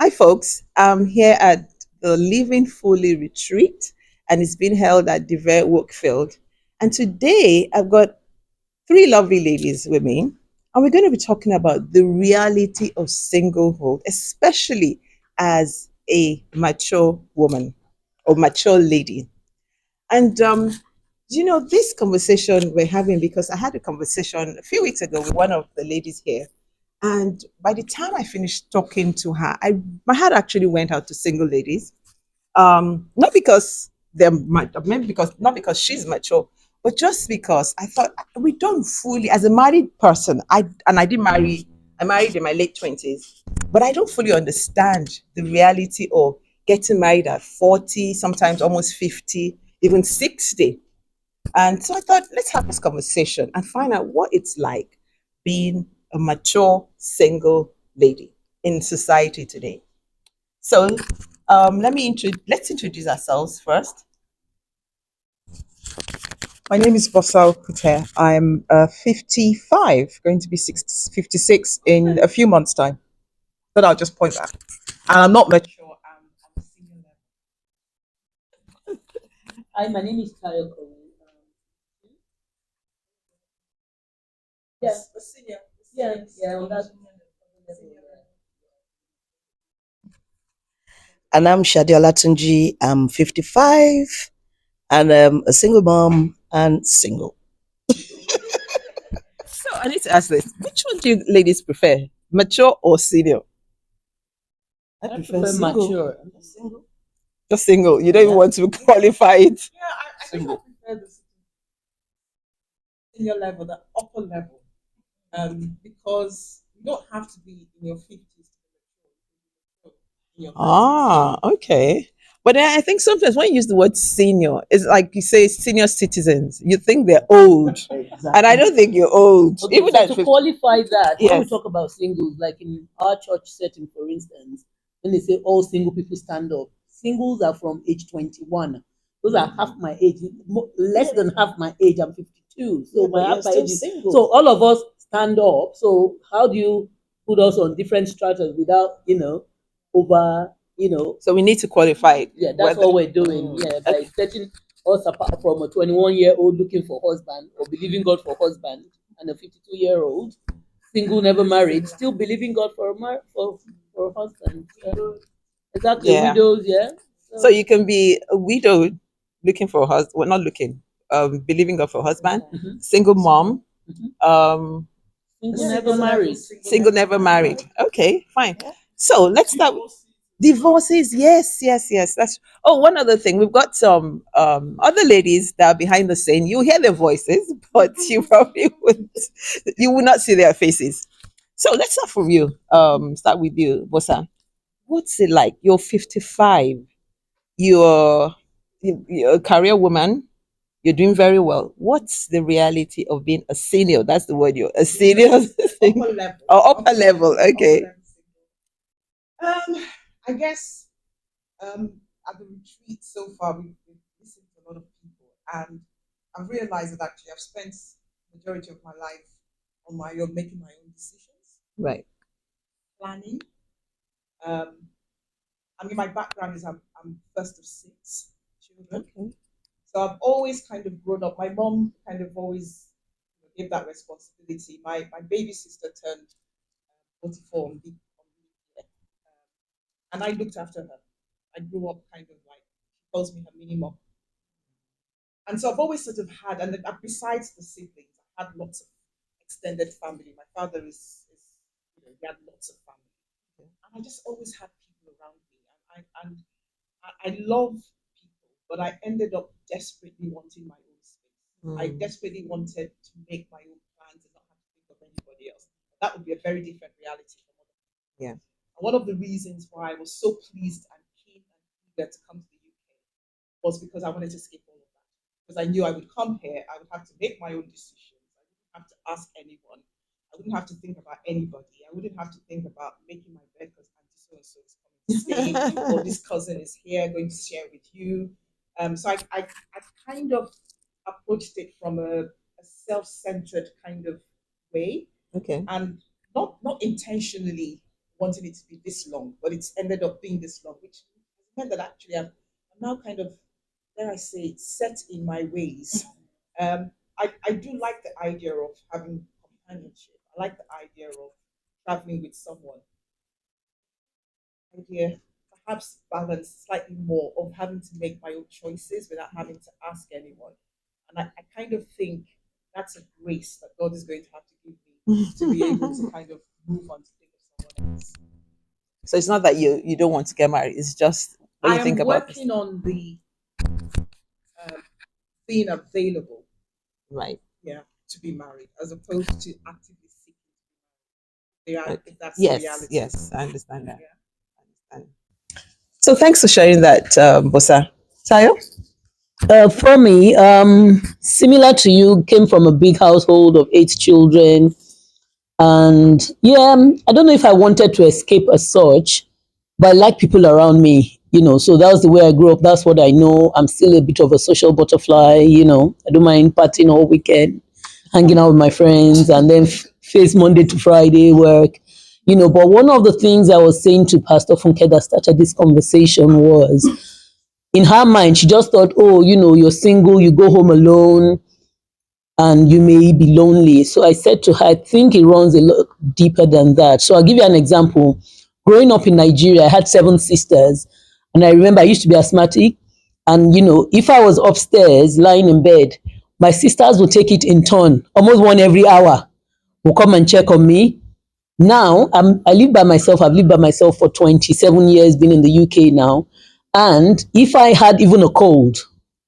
Hi, folks. I'm here at the Living Fully retreat, and it's being held at Diver Workfield. And today I've got three lovely ladies with me, and we're going to be talking about the reality of singlehood, especially as a mature woman or mature lady. And this conversation we're having because I had a conversation a few weeks ago with one of the ladies here, and by the time I finished talking to her, my heart actually went out to single ladies. Not because maybe because not because she's mature, but just because I thought we don't fully, as a married person, I did marry. I married in my late 20s, but I don't fully understand the reality of getting married at 40, sometimes almost 50, even 60. And so I thought, let's have this conversation and find out what it's like being a mature single lady in society today. So let's introduce ourselves first. My name is Bosal Kuter. I'm 55, going to be 56 in a few months' time. But I'll just point that. And I'm not mature. I'm senior level. Hi, my name is Tayo Kowe. Yes, the senior. Yeah, on that. And I'm Shadiola Tunji. I'm 55 and a single mom and single. So I need to ask this: which one do you ladies prefer, mature or senior? I I prefer prefer single. mature. Single. Just single. You don't even want to qualify it. Yeah, I think I prefer the senior level, the upper level, because you don't have to be in your 50s to be mature in your 30s. Okay. But then I think sometimes when you use the word senior, it's like you say senior citizens. You think they're old, and I don't think you're old. Okay, Even so at to 50. qualify that, when we Yes. talk about singles, like in our church setting, for instance, when they say all single people stand up, singles are from age 21. Those are half my age, less than half my age. I'm 52, so my half my age is single. so all of us stand up. So how do you put us on different stratas without over So we need to qualify it. yeah, that's Whether what we're doing. Yeah, by setting us apart from a 21-year-old looking for husband or believing God for husband and a 52-year-old single, never married, still believing God for for a husband. Yeah. Exactly, yeah. widows. Yeah. So So, you can be a widow looking for a husband. Well, not looking. Believing God for a husband. mhm, Single mom. mhm. Um, Single, never married. single, never married. Okay, fine. So let's start. Divorces, yes, yes, yes. That's one other thing. We've got some other ladies that are behind the scene. You hear their voices, but you will not see their faces. So let's start from you. Start with you, Bosa. What's it like? You're 55. You're you're a career woman. You're doing very well. What's the reality of being a senior? That's the word. You're a senior. Upper level. Oh, upper level. Okay. Upper level single. I guess at the retreat so far, we've listened to a lot of people, and I've realized that actually I've spent the majority of my life on my own, making my own decisions, Right. planning. Um, I mean, my background is I'm first of six children, Okay. so I've always kind of grown up. My mom kind of always gave that responsibility. My baby sister turned 44 and I looked after her. I grew up kind of like she calls me her mini mom. And so I've always sort of had, and besides the siblings, I had lots of extended family. My father he had lots of family. And I just always had people around me. And I love people, but I ended up desperately wanting my own space. I desperately wanted to make my own plans and not have to think of anybody else. That would be a very different reality from other people. Yeah. And one of the reasons why I was so pleased and keen and eager to come to the UK was because I wanted to escape all of that. Because I knew I would come here, I would have to make my own decisions. I wouldn't have to ask anyone. I wouldn't have to think about anybody. I wouldn't have to think about making my bed because Auntie so and so is coming to stay, or this cousin is here going to share with you. So I kind of approached it from a self-centered kind of way, Okay. and not intentionally wanting it to be this long, but it's ended up being this long, which meant that actually I'm now kind of, dare I say, set in my ways. I do like the idea of having companionship. I like the idea of traveling with someone. Idea perhaps balance slightly more of having to make my own choices without having to ask anyone. And I kind of think that's a grace that God is going to have to give me to be able to kind of move on to think of someone else. So it's not that you don't want to get married. It's just what I you think am about this. working on the being available, Right. yeah, to be married, as opposed to actively seeking. Yeah, Right. if that's the Yes, reality. yes, I understand that. Yeah. I understand. So thanks for sharing that, Bosa. Tayo? For me, similar to you, came from a big household of 8 children. And yeah, I don't know if I wanted to escape as such, but I like people around me, so that was the way I grew up. That's what I know. I'm still a bit of a social butterfly, I don't mind partying all weekend, hanging out with my friends, and then face Monday to Friday work, But one of the things I was saying to Pastor Funke that started this conversation was, in her mind, she just thought, oh, you're single, you go home alone, and you may be lonely. So I said to her, I think it runs a lot deeper than that. So I'll give you an example. Growing up in Nigeria, I had 7 sisters, and I remember I used to be asthmatic. And if I was upstairs lying in bed, my sisters would take it in turn, almost one every hour, will come and check on me. Now I live by myself. I've lived by myself for 27 years, been in the UK now. And if I had even a cold,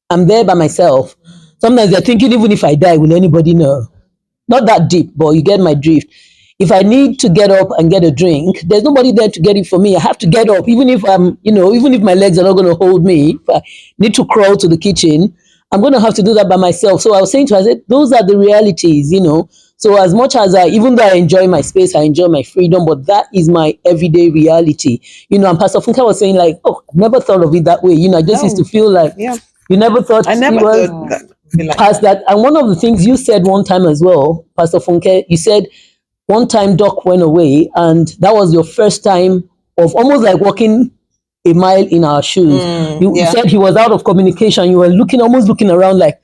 I'm there by myself. Sometimes they're thinking, even if I die, will anybody know? Not that deep, but you get my drift. If I need to get up and get a drink, there's nobody there to get it for me. I have to get up, even if even if my legs are not going to hold me. If I need to crawl to the kitchen, I'm going to have to do that by myself. So I was saying to her, I said, those are the realities. So as much as even though I enjoy my space, I enjoy my freedom, but that is my everyday reality. And Pastor Funka was saying like, oh, I never thought of it that way. I just used to feel like, Yeah. you never thought I never it was thought that would be like past that. that. And one of the things you said one time as well, Pastor Funke, you said one time Doc went away, and that was your first time of almost like walking a mile in our shoes. You Yeah. said he was out of communication. You were almost looking around like,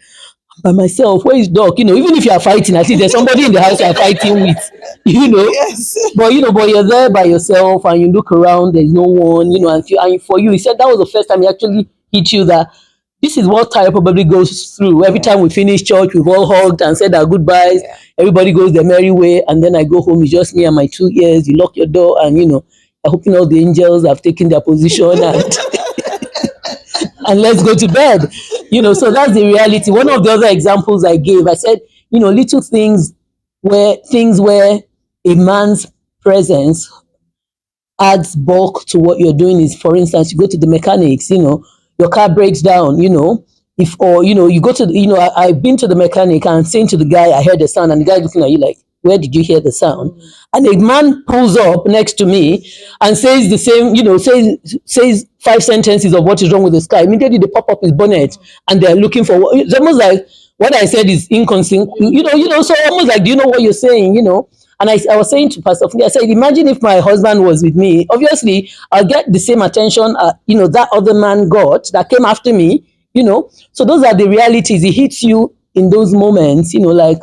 by myself, where is Doc? Even if you are fighting, at least there's somebody in the house you are fighting with, Yes. But you're there by yourself and you look around, there's no one, and for you, he said that was the first time he actually hit you that this is what Tyre probably goes through. Every time we finish church, we've all hugged and said our goodbyes. Yeah. Everybody goes their merry way, and then I go home, it's just me and my 2 ears. You lock your door, and I hoping all the angels have taken their position and let's go to bed. So that's the reality. One of the other examples I gave, I said, little things where a man's presence adds bulk to what you're doing is, for instance, you go to the mechanics, your car breaks down, you go to, I've been to the mechanic and saying to the guy, I heard the sound, and the guy looking at you like, where did you hear the sound? And a man pulls up next to me and says the same, says 5 sentences of what is wrong with this car. Immediately they pop up his bonnet and they're looking for it's almost like what I said is inconsistent, so almost like, do you know what you're saying, And I was saying to Pastor Funke, I said, imagine if my husband was with me. Obviously, I'll get the same attention, that other man got that came after me, So those are the realities. It hits you in those moments, like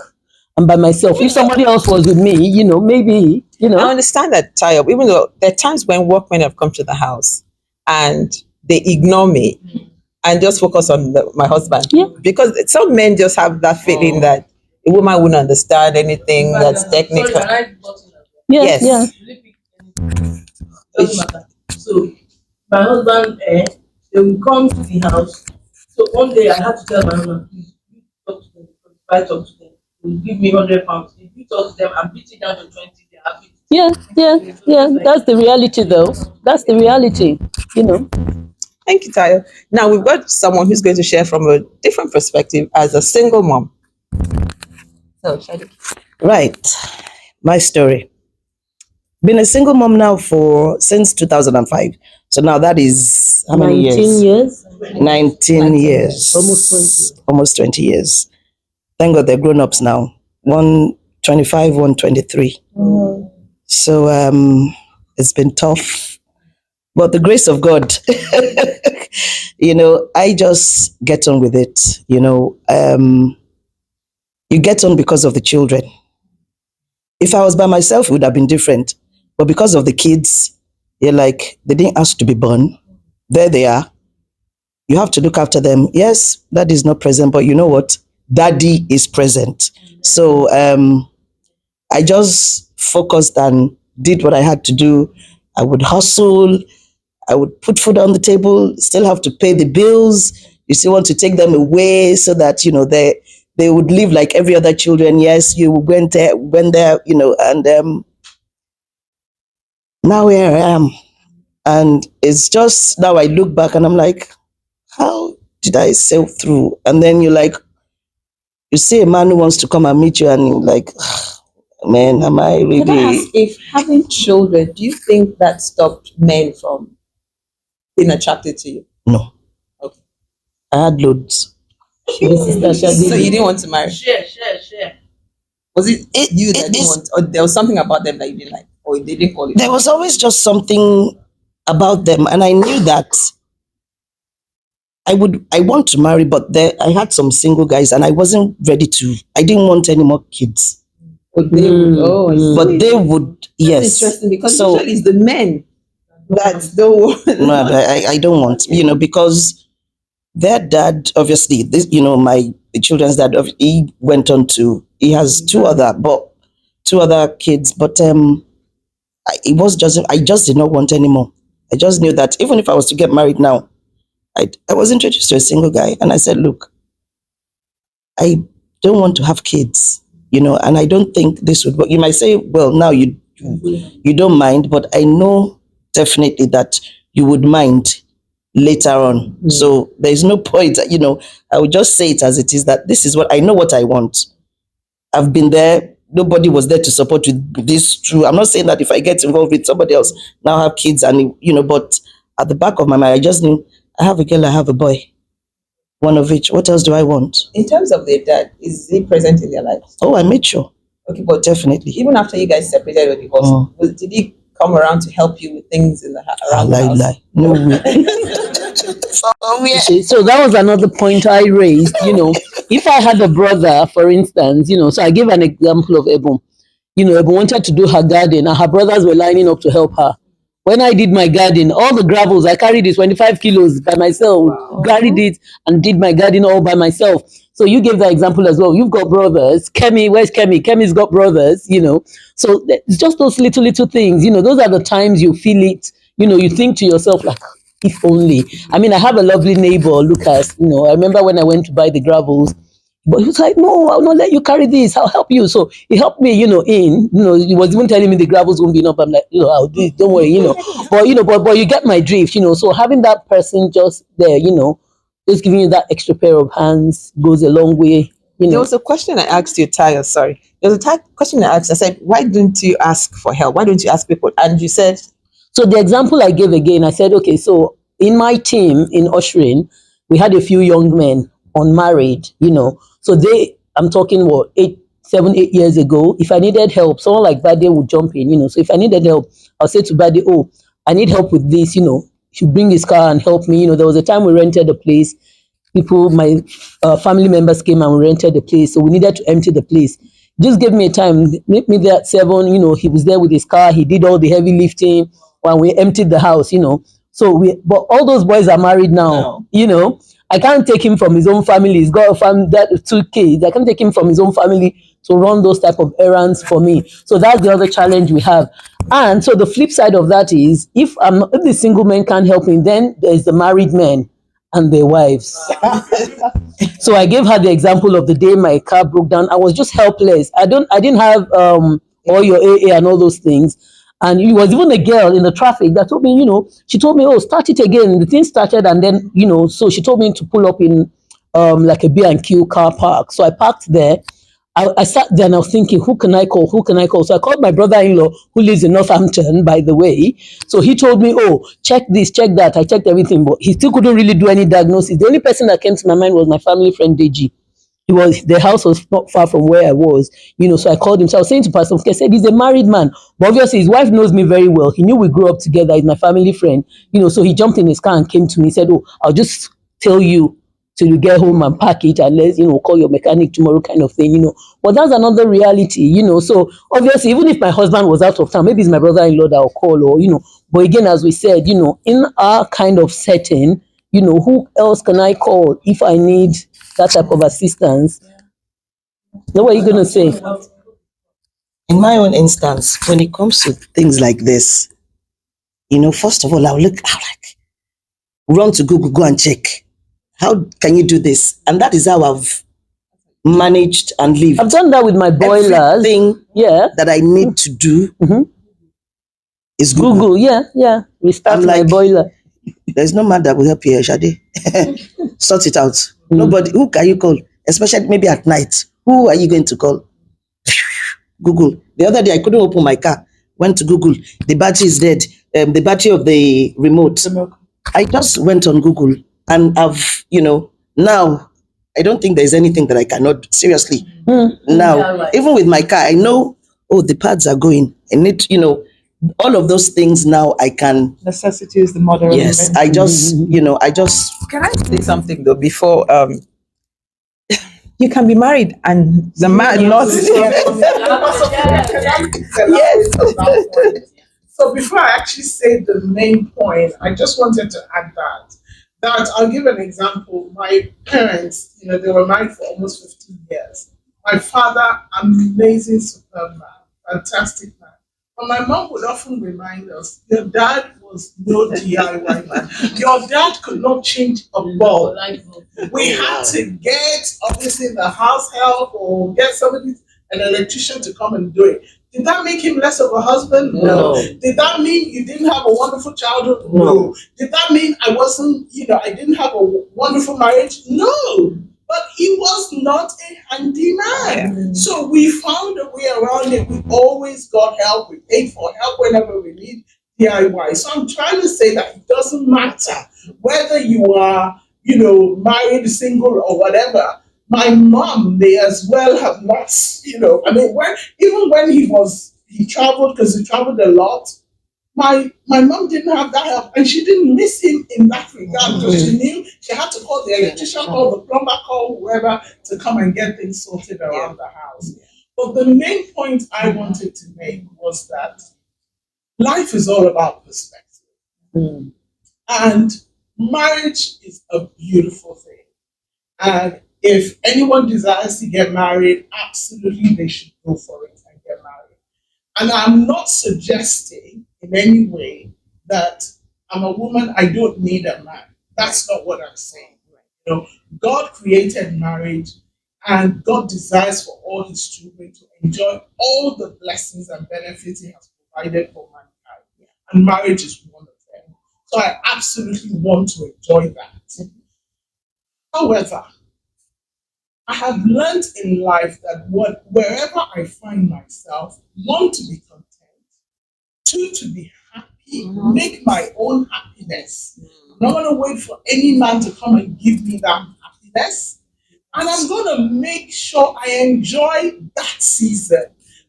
I'm by myself. If somebody else was with me, maybe, I understand that, Tayo, even though there are times when workmen have come to the house and they ignore me and just focus on my husband. Yeah. Because some men just have that feeling that a woman wouldn't understand anything that's technical. Yeah, yeah. Doesn't matter. So my husband, they will come to the house. So one day I had to tell my husband, please, you talk to them. Because if I talk to them, they will give me £100. If you talk to them and beat it down to 20, they're happy. Yeah. That's the reality, though. That's the reality, Thank you, Tayo. Now we've got someone who's going to share from a different perspective as a single mom. So, Shadi. Right. My story. Been a single mom now since 2005. So now that is how many 19 years? 19 years. Almost 20 years. Thank God they're grown-ups now. One 25, one 23. So It's been tough, but the grace of God, I just get on with it. You get on because of the children. If I was by myself, it would have been different. But because of the kids, you're like, they didn't ask to be born. There they are. You have to look after them. Yes, daddy is not present, but you know what? Daddy is present. So I just focused and did what I had to do. I would hustle. I would put food on the table, still have to pay the bills. You still want to take them away so that, they would live like every other children. Yes, you went there, and now here I am. And it's just now I look back and I'm like, how did I sail through? And then you see a man who wants to come and meet you and you're like, man, am I really? Can I ask if having children, do you think that stopped men from being attracted to you? No. Okay. I had loads. So you didn't want to marry? Share. Was it you that didn't want, or there was something about them that you didn't like, or they didn't call it? There was always just something about them, and I knew that I want to marry, but I had some single guys, and I wasn't ready to. I didn't want any more kids. But they would. Oh, I see. But they would. Yes. That's interesting, because usually it's the men that don't want. No, I don't want. Because their dad, obviously, this, the children's dad, he went on to. He has two other kids, but it was just. I just did not want anymore. I just knew that even if I was to get married now, I was introduced to a single guy, and I said, look, I don't want to have kids, and I don't think this would work. You might say, well, now you don't mind, but I know definitely that you would mind later on. Mm. So there's no point, I would just say it as it is, that this is what I know what I want. I've been there. Nobody was there to support with this true. I'm not saying that if I get involved with somebody else, now have kids and, but at the back of my mind, I just knew I have a girl, I have a boy. One of each. What else do I want? In terms of their dad, is he present in their lives? Oh, I made sure. Okay, but definitely. Even after you guys separated or divorced, did he come around to help you with things in the around the house? Lie. No way. So that was another point I raised. If I had a brother, for instance, so I gave an example of Ebon. Ebon wanted to do her garden, and her brothers were lining up to help her. When I did my garden, all the gravels, I carried it 25 kilos by myself, carried it and did my garden all by myself. So you gave that example as well. You've got brothers. Kemi, where's Kemi? Kemi's got brothers, So it's just those little things, those are the times you feel it, you think to yourself like, if only. I mean, I have a lovely neighbor, Lucas, I remember when I went to buy the gravels, but he was like, no, I'll not let you carry this. I'll help you. So he helped me, he was even telling me the gravels won't be enough. I'm like, I'll do it. Don't worry, but you get my drift, So having that person just there, just giving you that extra pair of hands goes a long way. There was a question I asked you, Tayo, sorry. There was a question I asked. I said, why don't you ask for help? Why don't you ask people? And you said... So the example I gave again, I said, okay, so in my team in ushering, we had a few young men, unmarried, So I'm talking 7, 8 years ago, if I needed help, someone like Bade would jump in, So if I needed help, I'll say to Bade, oh, I need help with this, He'll bring his car and help me. There was a time we rented a place. My family members came and we rented the place. So we needed to empty the place. Just give me a time, meet me there at 7, he was there with his car. He did all the heavy lifting when we emptied the house, So but all those boys are married now, I can't take him from his own family. He's got a family, 2 kids. I can't take him from his own family to run those type of errands for me. So that's the other challenge we have. And so the flip side of that is, if the single men can't help me, then there's the married men and their wives. So I gave her the example of the day my car broke down. I was just helpless. I didn't have all your AA and all those things. And it was even a girl in the traffic that told me, she told me, oh, start it again. The thing started, and then, so she told me to pull up in like a B&Q car park. So I parked there. I sat there and I was thinking, who can I call? So I called my brother-in-law, who lives in Northampton, by the way. So he told me, oh, check this, check that. I checked everything, but he still couldn't really do any diagnosis. The only person that came to my mind was my family friend, Deji. The house was not far from where I was, so I called him. So I was saying to Pastor Funke, I said, he's a married man, but obviously his wife knows me very well. He knew we grew up together. He's my family friend, so he jumped in his car and came to me. He said, oh, I'll just tell you till you get home and pack it, and let's, call your mechanic tomorrow, kind of thing. But that's another reality, so obviously, even if my husband was out of town, maybe it's my brother-in-law that will call, or, but again, as we said, in our kind of setting, who else can I call if I need that type of assistance? Now, what are you going to say? In my own instance, when it comes to things like this, first of all, I'll like run to Google, go and check. How can you do this? And that is how I've managed and lived. I've done that with my boilers. Everything that I need to do is Google. Yeah. Restart my boiler. There's no man that will help you, Shade. Sort it out. Nobody. Who can you call? Especially maybe at night. Who are you going to call? Google. The other day, I couldn't open my car. Went to Google. The battery is dead. The battery of the remote. I just went on Google, and I've, now I don't think there's anything that I cannot. Seriously. Now, even with my car, I know, the pads are going. I need, all of those things now I can. Necessity is the mother of Yes, invention. I just. Can I say something though before you can be married and the man not Yes. So before I actually say the main point, I just wanted to add that I'll give an example. My parents, they were married for almost 15 years. My father, amazing, superb man, fantastic man. But my mom would often remind us, your dad was no DIY man. Your dad could not change a bulb. We had to get, obviously, the house help or get somebody, an electrician to come and do it. Did that make him less of a husband? No. Did that mean you didn't have a wonderful childhood? No. Did that mean I wasn't, I didn't have a wonderful marriage? No. But he was not a handy man. Yeah. So we found a way around it. We always got help. We paid for help whenever we need DIY. So I'm trying to say that it doesn't matter whether you are, married, single, or whatever. My mom may as well have lost, when he traveled, because he traveled a lot, my mom didn't have that help, and she didn't miss him in that regard, because she knew she had to call the electrician, call the plumber, call whoever to come and get things sorted around the house. But the main point I wanted to make was that life is all about perspective. And marriage is a beautiful thing. And if anyone desires to get married, absolutely they should go for it and get married. And I'm not suggesting in any way that I'm a woman, I don't need a man. That's not what I'm saying. God created marriage, and God desires for all his children to enjoy all the blessings and benefits he has provided for mankind. And marriage is one of them. So I absolutely want to enjoy that. However, I have learned in life that wherever I find myself, one, to be content, two, to be happy, make my own happiness. I'm not going to wait for any man to come and give me that happiness. And I'm going to make sure I enjoy that season.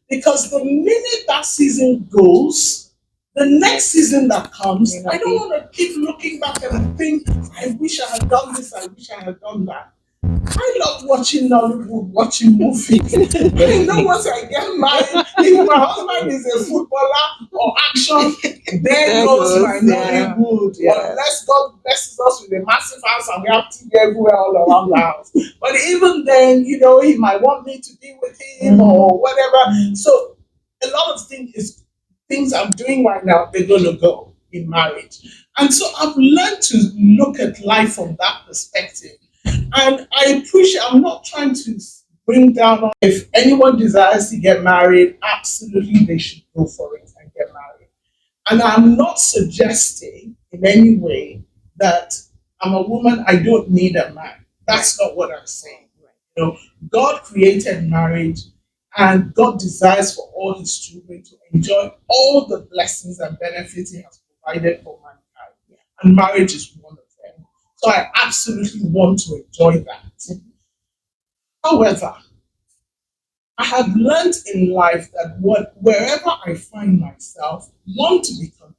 Because the minute that season goes, the next season that comes, I don't want to keep looking back and think, I wish I had done this, I wish I had done that. I love watching Nollywood, watching movies. Once I get married, if my husband is a footballer or action, there goes my Nollywood. Unless God blesses us with a massive house and we have TV everywhere all around the house. But even then, he might want me to be with him or whatever. So a lot of things I'm doing right now, they're going to go in marriage. And so I've learned to look at life from that perspective. And I appreciate, I'm not trying to bring down, if anyone desires to get married, absolutely they should go for it and get married. And I'm not suggesting in any way that I'm a woman, I don't need a man. That's not what I'm saying. God created marriage, and God desires for all his children to enjoy all the blessings and benefits he has provided for mankind. And marriage is one of them. So I absolutely want to enjoy that. However, I have learned in life that wherever I find myself, one, to be content,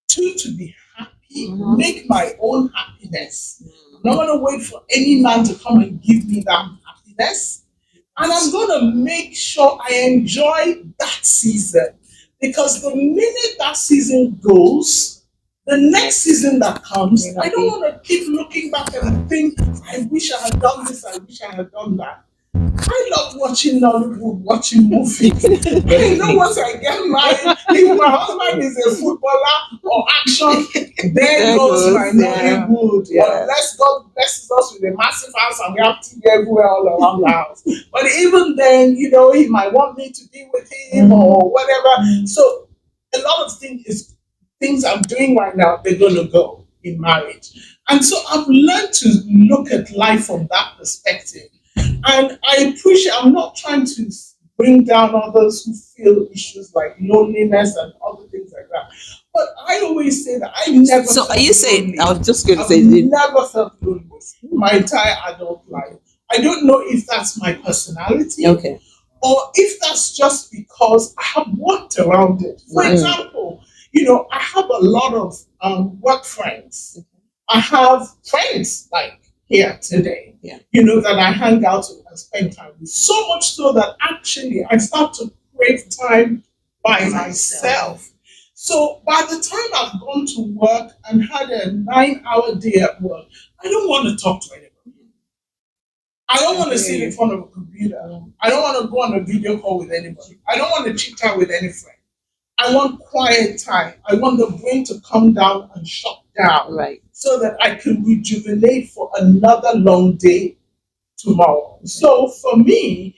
two, to be happy, make my own happiness. I'm not going to wait for any man to come and give me that happiness. And I'm going to make sure I enjoy that season. Because the minute that season goes, the next season that comes, I don't want to keep looking back and think, I wish I had done this, I wish I had done that. I love watching Nollywood, watching movies. You know, once I get married, if my husband is a footballer or action, there goes my Nollywood. Yeah. Unless God blesses us with a massive house and we have TV everywhere all around the house. But even then, you know, he might want me to be with him or whatever. So a lot of things I'm doing right now, they're going to go in marriage. And so I've learned to look at life from that perspective. And I appreciate, I'm not trying to bring down others who feel issues like loneliness and other things like that. But I always say that I never So felt are you saying, lonely. I was just going to I've say, never felt lonely my entire adult life. I don't know if that's my personality okay. or if that's just because I have worked around it. For example, you know, I have a lot of work friends. I have friends like here today, you know, that I hang out with and spend time with. So much so that actually I start to crave time by myself. So by the time I've gone to work and had a 9-hour day at work, I don't want to talk to anybody. I don't want to sit in front of a computer. I don't want to go on a video call with anybody. I don't want to chit chat with any friend. I want quiet time. I want the brain to come down and shut down. Right. So that I can rejuvenate for another long day tomorrow. So for me,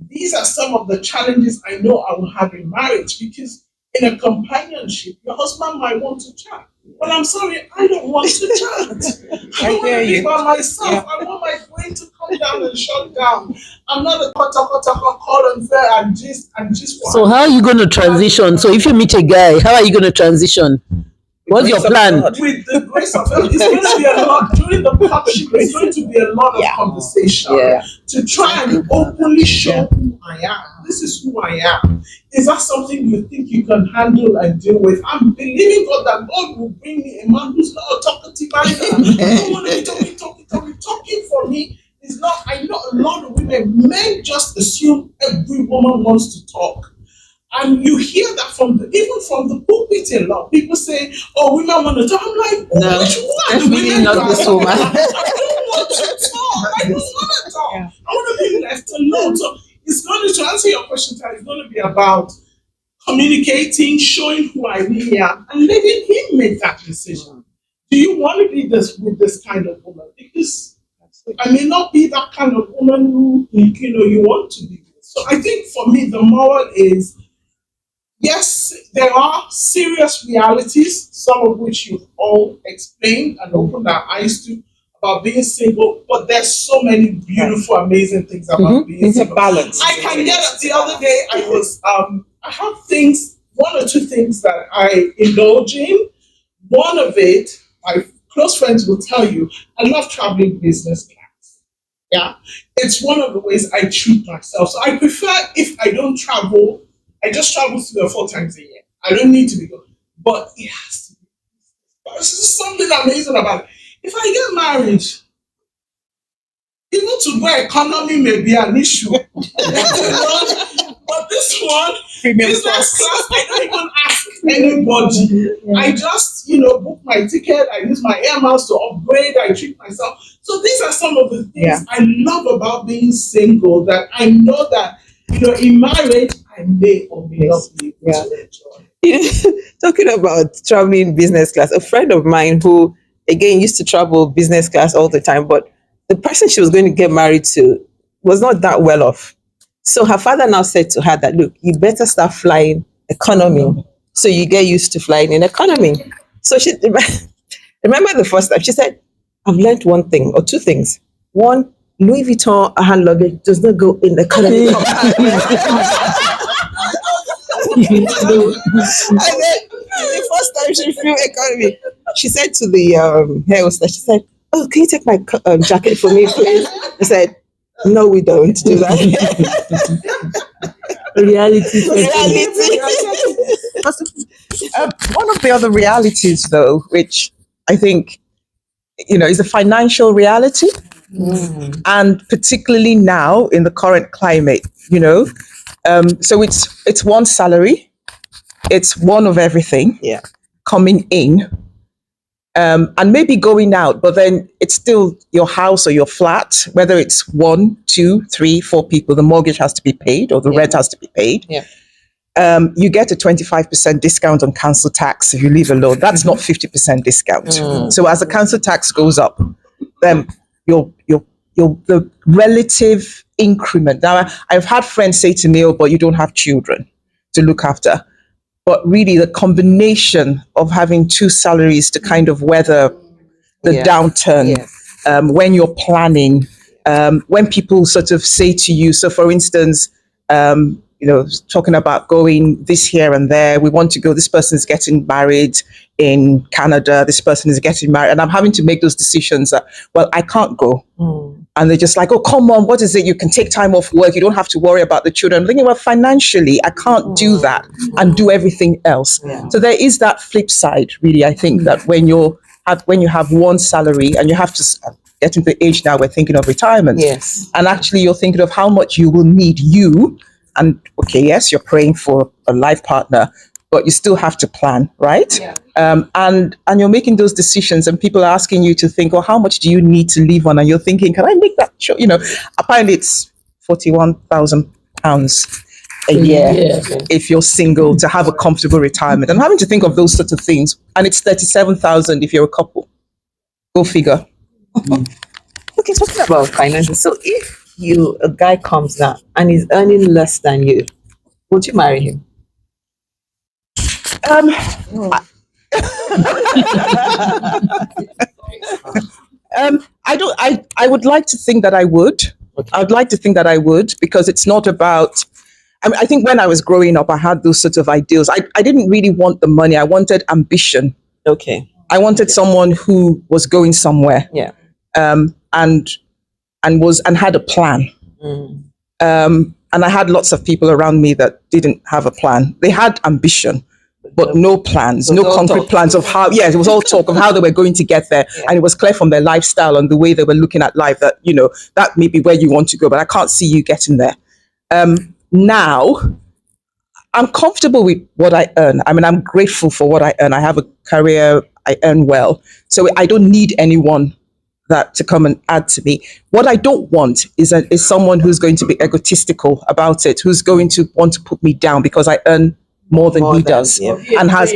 these are some of the challenges I know I will have in marriage, because in a companionship, your husband might want to chat. But I'm sorry, I don't want to chat. I don't want to be by myself. I want my brain to come down and shut down. I'm not a call and fair and just So how are you going to transition? So if you meet a guy, how are you going to transition? What's your plan? With the grace of God, it's going to be a lot during the courtship. It's going to be a lot of conversation to try and openly show who I am. This is who I am. Is that something you think you can handle and deal with? I'm believing God that God will bring me a man who's not a talkative either. I don't want to be talking. Talking for me is not. I know a lot of men just assume every woman wants to talk. And you hear that even from the pulpit a lot. People say, "Oh, women want to talk." I'm like, no, which one? definitely not this woman. I don't want to talk. I don't want to talk. I want to be left alone. So it's going to answer your question, Ty, it's going to be about communicating, showing who I really am, and letting him make that decision. Do you want to be with this kind of woman? Because I may not be that kind of woman who you want to be with. So I think for me, the moral is, yes, there are serious realities, some of which you've all explained and opened our eyes to about being single, but there's so many beautiful, amazing things about being single. Balance. I can get it. The other day I have one or two things that I indulge in. One of it, my close friends will tell you, I love traveling business class. Yeah. It's one of the ways I treat myself. So I prefer, if I don't travel, I just travel 3 or 4 times a year. I don't need to be going. But it has to be. There's just something amazing about it. If I get married, even to go economy may be an issue. But this one, business class, I don't even ask anybody. I just, book my ticket. I use my air miles to upgrade. I treat myself. So these are some of the things I love about being single, that I know that, in marriage, I may or may not be able to enjoy. Talking about traveling business class, a friend of mine who, again, used to travel business class all the time, but the person she was going to get married to was not that well off. So her father now said to her that, look, you better start flying economy so you get used to flying in economy. So she remember the first time she said, I've learned one thing or two things. One, Louis Vuitton hand luggage does not go in economy. And then the first time she flew economy, she said to the hair hostess, she said, "Oh, can you take my jacket for me, please?" I said, No, we don't do that. Reality setting. One of the other realities, though, which I think, is the financial reality. And particularly now in the current climate, so it's one salary, it's one of everything coming in, and maybe going out, but then it's still your house or your flat, whether it's 1, 2, 3, 4 people, the mortgage has to be paid or the rent has to be paid. You get a 25% discount on council tax if you live alone. That's not 50% discount. So as the council tax goes up, then the relative increment. Now, I've had friends say to me, "Oh, but you don't have children to look after." But really, the combination of having 2 salaries to kind of weather the downturn, when you're planning, when people sort of say to you, so for instance, talking about going this here and there, we want to go, this person's getting married in Canada, this person is getting married, and I'm having to make those decisions that, well, I can't go. And they're just like, oh, come on, what is it? You can take time off work. You don't have to worry about the children. I'm thinking, well, financially, I can't do that and do everything else. So there is that flip side, really. I think that when you have one salary and you have to get into the age now, we're thinking of retirement. And actually, you're thinking of how much you will need you. And okay, yes, you're praying for a life partner, but you still have to plan, right? And you're making those decisions, and people are asking you to think, how much do you need to live on? And you're thinking, can I make that? Apparently it's £41,000 a year if you're single to have a comfortable retirement. And having to think of those sorts of things, and it's 37,000 if you're a couple. Go figure. Okay, talking about finances. So if a guy comes now and he's earning less than you, would you marry him? I would like to think that I would. I'd like to think that I would, because it's not about, I think when I was growing up, I had those sorts of ideals. I didn't really want the money. I wanted ambition. Okay. I wanted someone who was going somewhere. And had a plan. And I had lots of people around me that didn't have a plan. They had ambition, but no plans, no concrete plans of how, it was all talk of how they were going to get there. And it was clear from their lifestyle and the way they were looking at life that, that may be where you want to go, but I can't see you getting there. Now, I'm comfortable with what I earn. I mean, I'm grateful for what I earn. I have a career, I earn well. So I don't need anyone to come and add to me. What I don't want is someone who's going to be egotistical about it, who's going to want to put me down because I earn more than he does, and has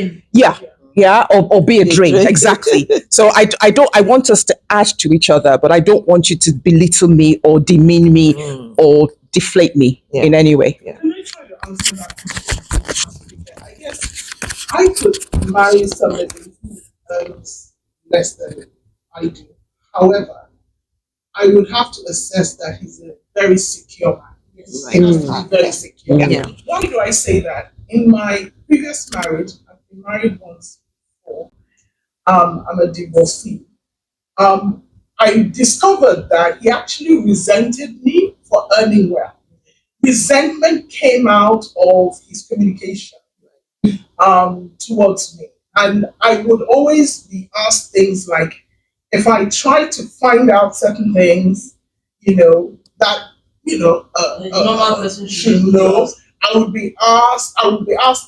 or be a drain. Exactly. So I want us to add to each other, but I don't want you to belittle me or demean me or deflate me in any way. Can I try to answer that question? I guess I could marry somebody who earns less than I do. However, I would have to assess that he's a very secure man. Yes, he has to be very secure. Why do I say that? In my previous marriage, I've been married once before. I'm a divorcee. I discovered that he actually resented me for earning well. Resentment came out of his communication towards me. And I would always be asked things like, if I try to find out certain things, that, a normal person should know, I would be asked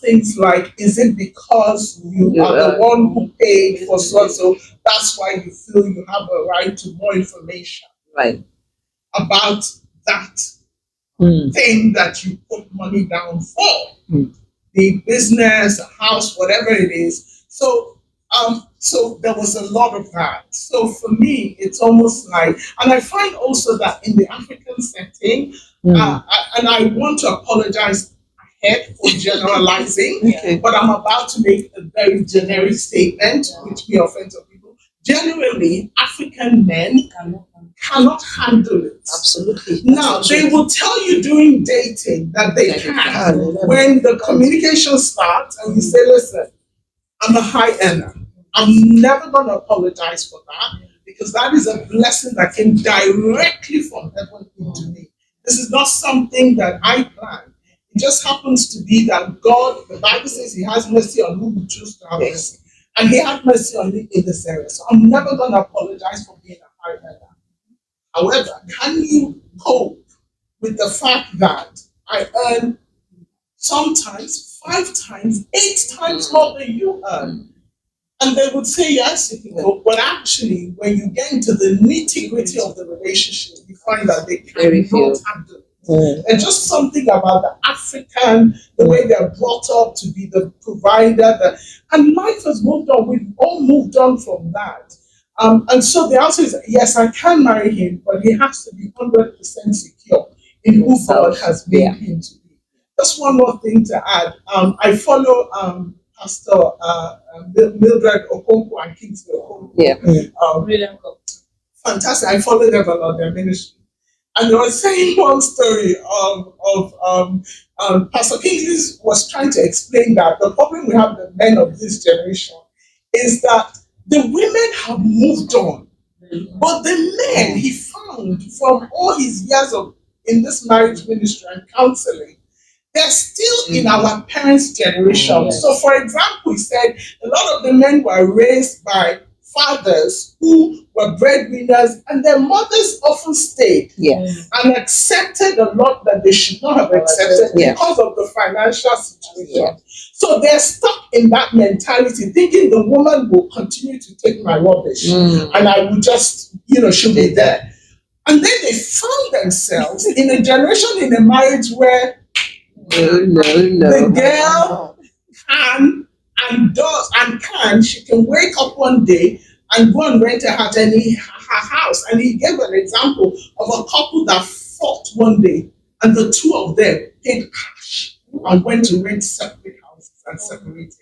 things like, is it because you are the one who paid for so that's why you feel you have a right to more information about that thing that you put money down for, the business, the house, whatever it is. So there was a lot of that. So for me, it's almost like, and I find also that in the African setting, and I want to apologize ahead for generalizing, but I'm about to make a very generic statement, which may offend some people. Generally, African men cannot handle it. Absolutely. Now, they will tell you during dating that they can. When the communication starts and you say, listen, I'm a high earner. I'm never going to apologize for that because that is a blessing that came directly from heaven into me. This is not something that I planned. It just happens to be that God, the Bible says He has mercy on whom He chooses to have mercy. And He had mercy on me in this area. So I'm never going to apologize for being a high earner. However, can you cope with the fact that I earn sometimes 5 times, 8 times more than you earn? And they would say, yes, you can cope. But actually, when you get into the nitty gritty of the relationship, you find that they cannot handle it. And just something about the African, the way they're brought up to be the provider, and life has moved on. We've all moved on from that. And so the answer is yes, I can marry him, but he has to be 100% secure in who God has made him to be. Just one more thing to add. I follow Pastor Mildred Okonkwo and Kingsley Okonkwo. Brilliant. Fantastic. I follow them a lot, their ministry. And they were saying one story of Pastor Kingsley was trying to explain that the problem we have with the men of this generation is that the women have moved on, but the men he found from all his years of in this marriage ministry and counseling, they're still in our parents' generation. So, for example, he said a lot of the men were raised by fathers who were breadwinners, and their mothers often stayed and accepted a lot that they should not have accepted because of the financial situation. So they're stuck in that mentality, thinking the woman will continue to take my rubbish and I will just, she'll be there. And then they found themselves in a generation, in a marriage where the girl can and does and can, she can wake up one day and go and rent her house. And he gave an example of a couple that fought one day, and the two of them paid cash and went to rent separate houses and separated.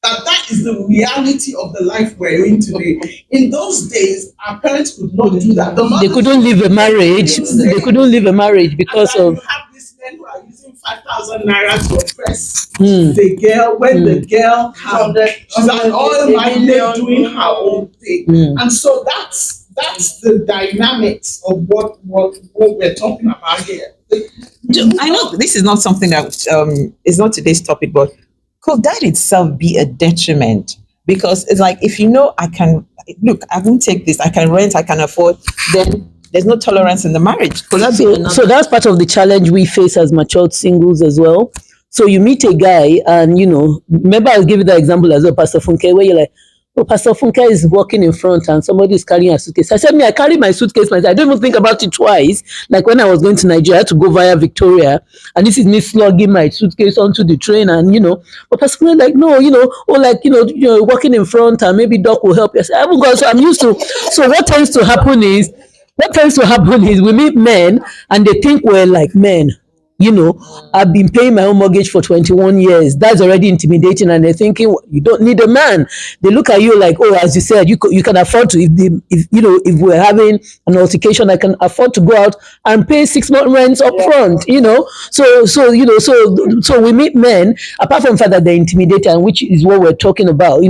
That is the reality of the life we're in today. In those days, our parents could not do that. They couldn't live a marriage. They couldn't live a marriage because of. You have these men who are using 5,000 naira to oppress the girl when the girl comes. She's like, oh, my lady doing her own thing. And so that's the dynamics of what we're talking about here. I know this is not something that is not today's topic, but could that itself be a detriment? Because it's like, if I can, look, I won't take this, I can rent, I can afford, then there's no tolerance in the marriage. Could that be So that's part of the challenge we face as matured singles as well. So you meet a guy and, remember I'll give you the example as well, Pastor Funke, where you're like, oh, Pastor Funke is walking in front and somebody is carrying a suitcase. I said, I carry my suitcase myself. I don't even think about it twice. Like when I was going to Nigeria, I had to go via Victoria, and this is me slugging my suitcase onto the train, and but Pastor Funke like, no, walking in front and maybe Doc will help you. I said, I haven't got, so I'm used to. So what tends to happen is we meet men and they think we're like men. I've been paying my own mortgage for 21 years. That's already intimidating. And they're thinking, you don't need a man. They look at you like, oh, as you said, you can afford to, if we're having an altercation, I can afford to go out and pay 6 months rents up front, So we meet men, apart from the fact that they're intimidated, and which is what we're talking about,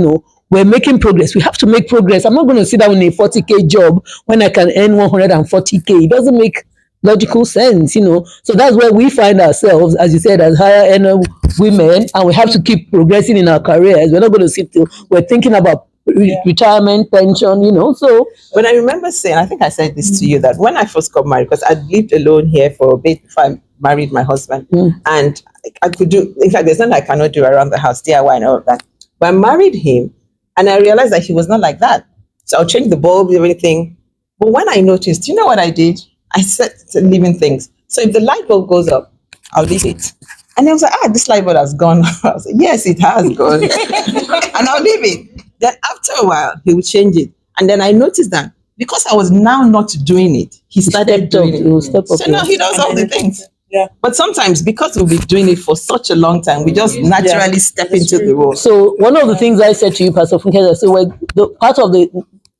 we're making progress. We have to make progress. I'm not going to sit down in a 40K job when I can earn 140K. It doesn't make logical sense, So that's where we find ourselves, as you said, as higher earner women, and we have to keep progressing in our careers. We're not going to sit till we're thinking about retirement, pension, So, but I remember saying, I think I said this to you, that when I first got married, because I'd lived alone here for a bit before I married my husband, and I could do, in fact, there's nothing I cannot do around the house, DIY and all of that. But I married him, and I realized that he was not like that. So I'll change the bulb, everything. But when I noticed, you know what I did? I set living things. So if the light bulb goes up, I'll leave it. And I was like, this light bulb has gone. I was like, yes, it has gone. And I'll leave it. Then after a while, he would change it. And then I noticed that because I was now not doing it, he started doing it. So now he does all the things. Yeah. But sometimes, because we'll be doing it for such a long time, we just naturally step into the role. So one of the things I said to you, Pastor Funke, I said, well, the part of the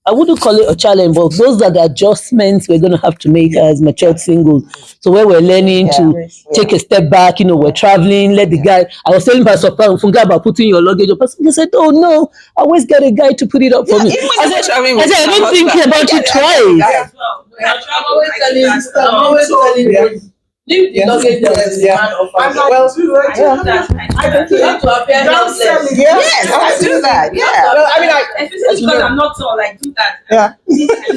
I wouldn't call it a challenge, but those are the adjustments we're going to have to make as matured singles. So when we're learning to take a step back, we're traveling, let the guy. I was telling Pastor Funke about putting your luggage up. Pastor Funke said, "Oh no, I always get a guy to put it up for me." I said, "I don't think about it twice." I'm always telling you, leave the luggage there with the man of I'm our. like, I don't You have to appear Don't sell helpless. it. Yes, I do that. Yeah. Well, I mean, Especially because I'm not tall, like do that. Yeah.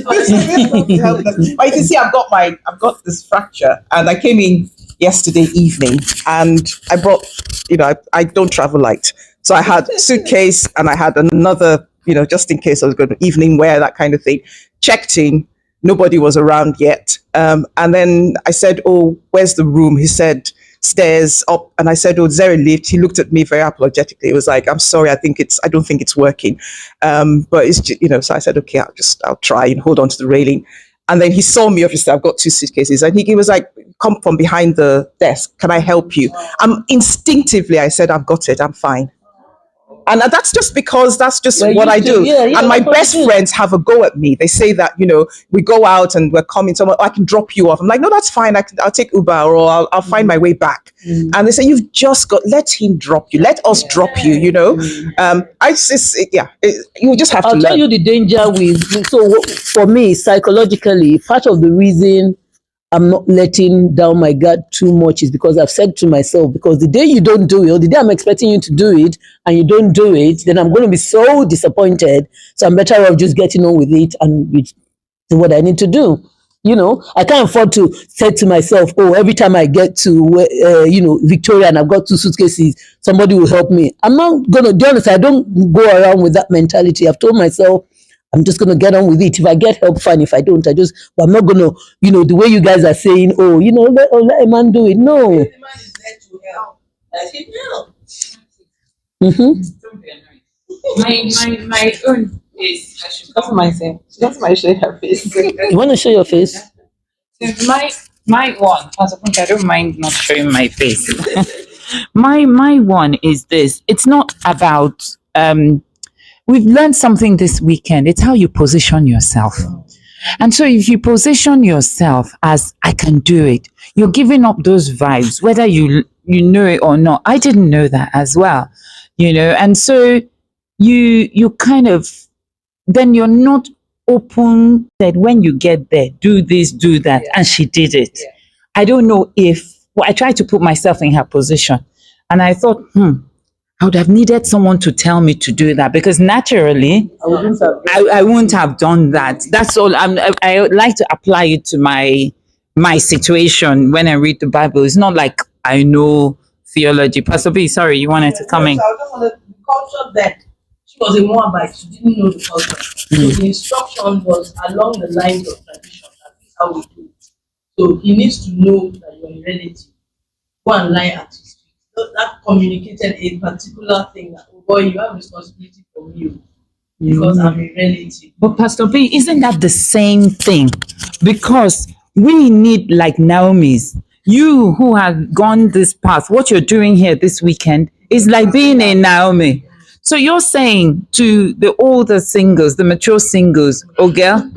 But you can see I've got this fracture, and I came in yesterday evening, and I brought, I don't travel light, so I had suitcase, and I had another, just in case I was going to evening wear, that kind of thing. Checked in, nobody was around yet, and then I said, "Oh, where's the room?" He said, "Stairs up," and I said, "Oh, is there a lift?" He looked at me very apologetically. He was like, "I'm sorry, I don't think it's working," but it's so I said, "Okay, I'll try and hold on to the railing." And then he saw me. Obviously, I've got two suitcases, and he was like, "Come from behind the desk. Can I help you?" Instinctively, I said, "I've got it. I'm fine." And that's just because that's just what I do. And my best friends have a go at me. They say that, we go out and we're coming somewhere, I can drop you off. I'm like, "No, that's fine. I'll take Uber, or I'll find my way back." And they say, "You've just let him drop you. Let us drop you, you just have to I'll learn. tell you the danger for me, psychologically, part of the reason I'm not letting down my guard too much is because I've said to myself, because the day you don't do it, or the day I'm expecting you to do it and you don't do it, then I'm going to be so disappointed. So I'm better off just getting on with it and do what I need to do. I can't afford to say to myself, "Oh, every time I get to, Victoria, and I've got two suitcases, somebody will help me." I'm not going to be honest. I don't go around with that mentality. I've told myself, I'm just going to get on with it. If I get help, fine. If I don't, but I'm not going to, the way you guys are saying, "Oh, let a man do it." No. The man is there to help. Let him help. My own is I should That's my saying. That's my showing her face. You want to show your face? so my one, as a point, I don't mind not showing my face. My one is this. It's not about we've learned something this weekend. It's how you position yourself. And so if you position yourself as "I can do it," you're giving up those vibes, whether you know it or not. I didn't know that as well, and so you kind of, then you're not open that when you get there, do this, do that. And she did it. I don't know I tried to put myself in her position, and I thought, I would have needed someone to tell me to do that, because naturally I wouldn't have done that. That's all. I would like to apply it to my situation when I read the Bible. It's not like I know theology. Pastor B, sorry, you wanted to come in. So I just wanted the culture that she was a Moabite. She didn't know the culture. So the instruction was along the lines of tradition. That is how we do it. So he needs to know that you're a relative. Go and lie at his feet. So that communicated a particular thing that, "Oh boy, you have responsibility for me because I'm a relative." But Pastor B, isn't that the same thing? Because we need, like Naomi's, you who have gone this path, what you're doing here this weekend is like being a Naomi. So you're saying to the older singles, the mature singles, "Oh girl,"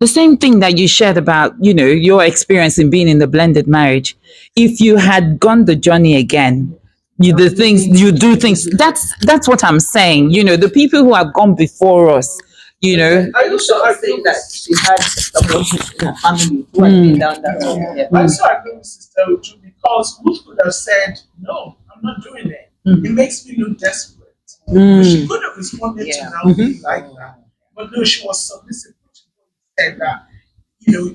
the same thing that you shared about, your experience in being in the blended marriage. If you had gone the journey again, you do things. That's what I'm saying. The people who have gone before us, I also agree that she had someone in her family who had been down that road. Yeah. I also agree with Sister Uju, because Ruth could have said, "No, I'm not doing it. It makes me look desperate." But she could have responded to Naomi like that. But no, she was submissive. She said that,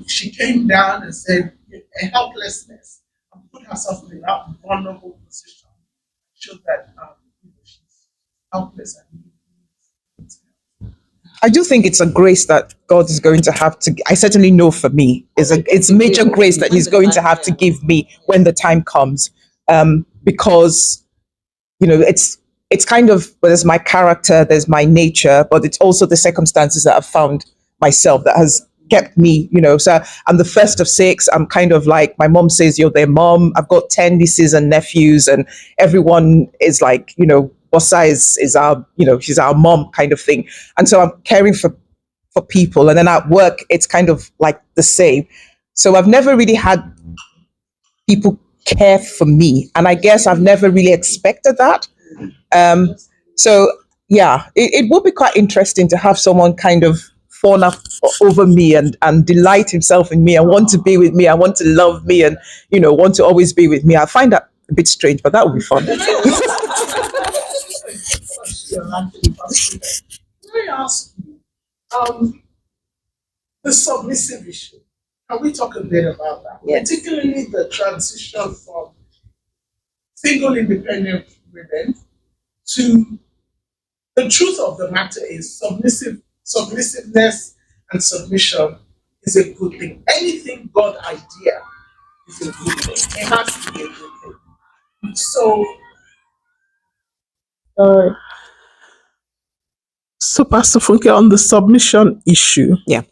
she came down and said a helplessness and put herself in that vulnerable position. Showed that she's helpless and I do think it's a grace that God is going to have to. I certainly know for me, it's major grace that He's going to have to give me when the time comes, because it's kind of, well, there's my character, there's my nature, but it's also the circumstances that I've found myself that has kept me. So I'm the first of 6. I'm kind of like, my mom says, "You're their mom." I've got 10 nieces and nephews, and everyone is like, Bossa is our, she's our mom kind of thing. And so I'm caring for for people, and then at work it's kind of like the same. So I've never really had people care for me, and I guess I've never really expected that. So yeah, it would be quite interesting to have someone kind of fawn up over me and delight himself in me and want to be with me and want to love me and want to always be with me. I find that a bit strange, but that would be fun. Can I ask you, the submissive issue? Can we talk a bit about that? Yes. Particularly the transition from single independent women to the truth of the matter is submissiveness and submission is a good thing. Anything God idea is a good thing. It has to be a good thing. So Pastor Funke, on the submission issue. Yeah.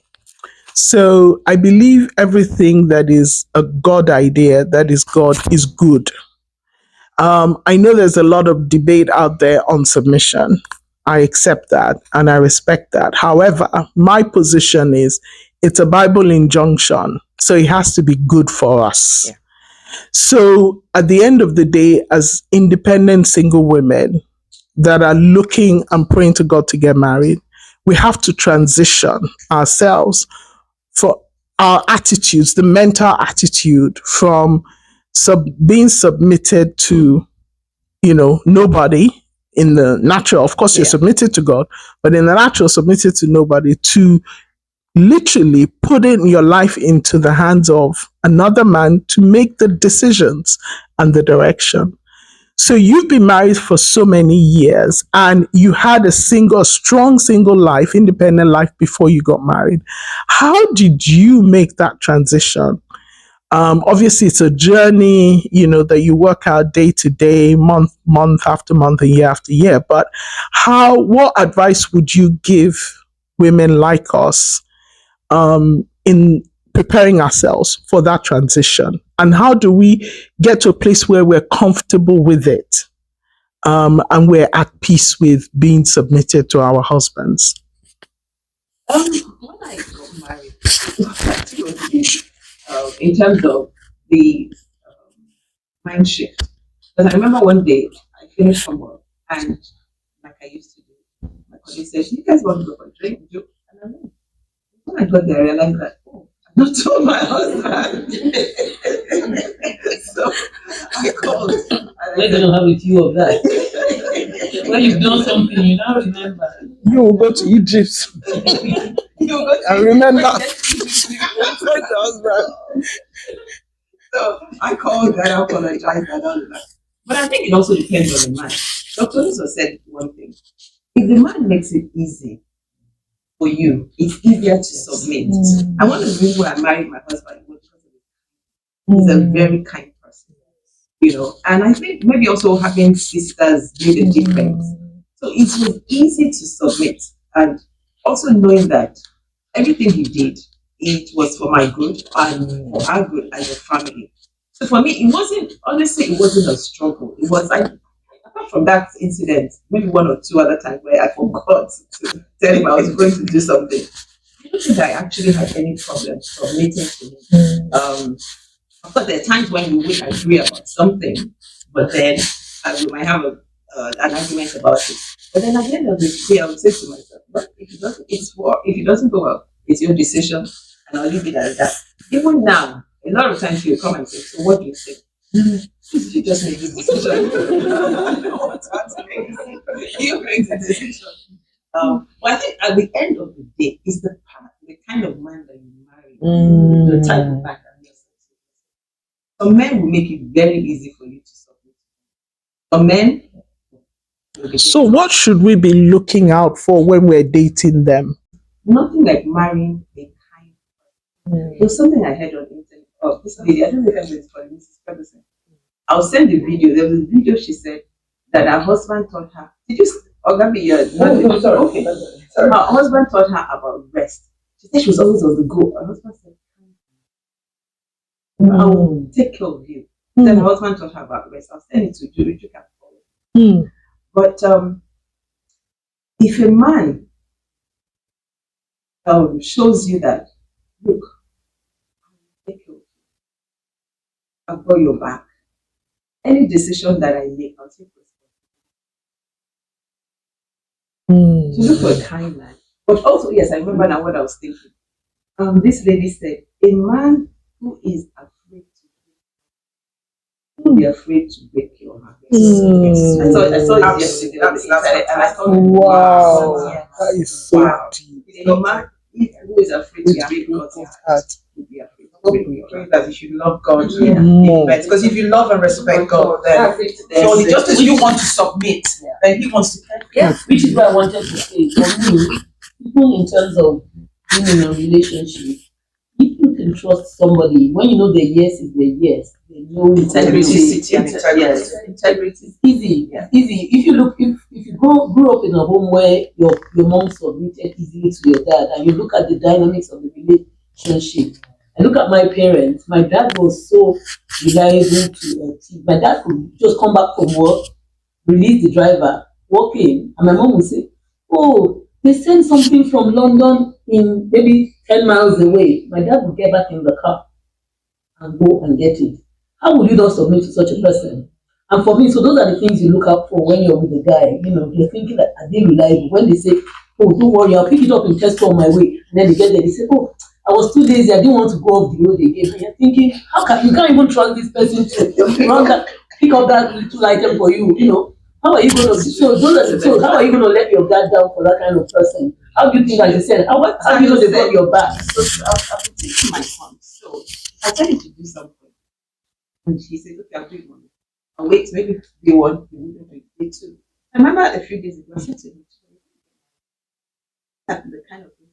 So I believe everything that is a God idea, that is God, is good. I know there's a lot of debate out there on submission. I accept that and I respect that. However, my position is it's a Bible injunction, so it has to be good for us. Yeah. So at the end of the day, as independent single women that are looking and praying to God to get married, we have to transition ourselves for our attitudes, the mental attitude from being submitted to, nobody in the natural. Of course, you're submitted to God, but in the natural, submitted to nobody, to literally putting your life into the hands of another man to make the decisions and the direction. So you've been married for so many years and you had a strong single life, independent life before you got married. How did you make that transition? Obviously it's a journey, that you work out day to day, month after month, and year after year. But what advice would you give women like us, in preparing ourselves for that transition? And how do we get to a place where we're comfortable with it, and we're at peace with being submitted to our husbands? When I got married, in terms of the mind shift, because I remember one day I finished from work and, like I used to do, my colleague said, "You guys want to go for a drink?" And I went. When I got there, I realized that, I've not told my husband. So I called. We're going to have a few of that. When you've done something, you now remember. You will go to Egypt. I remember. So I called and I apologized and all of that. But I think it also depends on the man. Dr. Luso said one thing. If the man makes it easy for you, it's easier to submit. And one of the reasons why I married my husband was because of it. He's a very kind person, and I think maybe also having sisters made a difference. So it was easy to submit, and also knowing that everything he did, it was for my good and for our good as a family. So for me, it wasn't a struggle. It was like, apart from that incident, maybe one or two other times where I forgot to tell him I was going to do something, I don't think I actually had any problem submitting to him. Of course, there are times when we would agree about something, but then we might have an argument about it. But then at the end of the day, I would say to myself, "But if it doesn't go well, it's your decision, and I'll leave it as that." Even now, a lot of times he'll come and say, "So what do you think?" You just make the decision. I don't want to answer anything. You make the decision. But I think at the end of the day, it's the kind of man that you marry, the type of man that you're. Some men will make it very easy for you to submit. Some men. So what should we be looking out for when we're dating them? Nothing like marrying a kind person. There's something I heard on internet. Oh, this lady, I don't know if it's for Mrs. Ferguson. I'll send the video. There was a video she said that her husband taught her. Did you? Gabi, sorry. Okay. Sorry. Her husband taught her about rest. She said she was always on the go. Her husband said, "I will take care of you." Then her husband taught her about rest. I'll send it to you. You can follow. But if a man shows you that, look, take care of you. I've got your back. Any decision that I make, I'll take responsibility. So look for a kind man. But also, yes, I remember now what I was thinking. This lady said, a man who is afraid to be afraid to break your heart. Yes. I saw it yesterday. And I thought, Wow. yes. That is so deep. A man who is afraid to break God's heart will be afraid to break your heart. That you should love God More. because if you love and respect God, then surely just as you want to submit, then He wants to care. Yeah, which is what I wanted to say. For me, even in terms of being in a relationship, if you can trust somebody, when you know the yes is the yes, they know Integrity. Yes, Integrity. it's easy. It's easy. If you grew up in a home where your mom submitted easily to your dad, and you look at the dynamics of the relationship, I look at my parents. My dad was so reliable to my dad could just come back from work, release the driver, walk in, and my mom would say, "Oh, they sent something from London in maybe 10 miles away." My dad would get back in the car and go and get it. How will you not submit to such a person? And for me, so those are the things you look out for when you're with a guy. You're thinking that are they reliable? When they say, "Oh, don't worry, I'll pick it up in Tesco on my way," and then they get there, they say, "Oh, I was too lazy, I didn't want to go off the road again." And you're thinking, how can you can't even trust this person to run that, pick up that little item for you? How are you going to? So how are you going to let your guard down for that kind of person? How do you think, as you said, how do you know they got your back? So I'll be taking my son. So I tell him to do something. And she said, "Okay, I'll do it one day. I'll wait, maybe day one, day two." I remember a few days ago, I said to him, that the kind of thing.